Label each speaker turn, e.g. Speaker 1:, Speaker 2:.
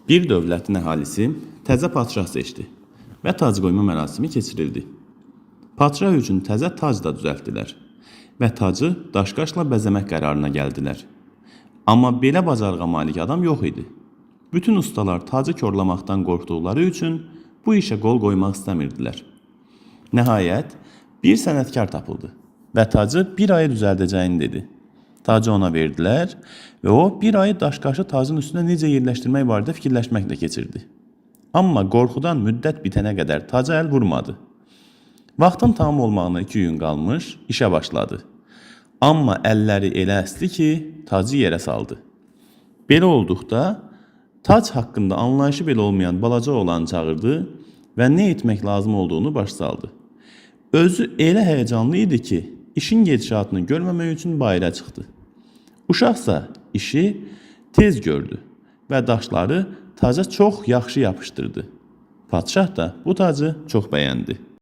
Speaker 1: Bir dövlətin əhalisi təzə padşah seçdi və tac qoyma mərasimi keçirildi. Padşah üçün təzə tac da düzəltdilər və tacı daşqaşla bəzəmək qərarına gəldilər. Amma belə bacarığa malik adam yox idi. Bütün ustalar tacı korlamaqdan qorxduqları üçün bu işə qol qoymaq istəmirdilər. Nəhayət, bir sənətkar tapıldı və tacı bir aya düzəldəcəyini dedi. Tacı ona verdilər və o bir ay daşqaşı tacın üstünə necə yerləşdirmək barədə fikirləşməklə keçirdi. Amma qorxudan müddət bitənə qədər taca əl vurmadı. Vaxtın tamam olmağına 2 gün qalmış, işə başladı. Amma əlləri elə əsdi ki, tacı yerə saldı. Belə olduqda, tac haqqında anlayışı belə olmayan balaca oğlanı çağırdı və nə etmək lazım olduğunu baş saldı. Özü elə həyəcanlı idi ki, işin gedişatını görməmək üçün bayıra çıxdı. Uşaqsa işi tez gördü və daşları taca çox yaxşı yapışdırdı. Padşah da bu tacı çox bəyəndi.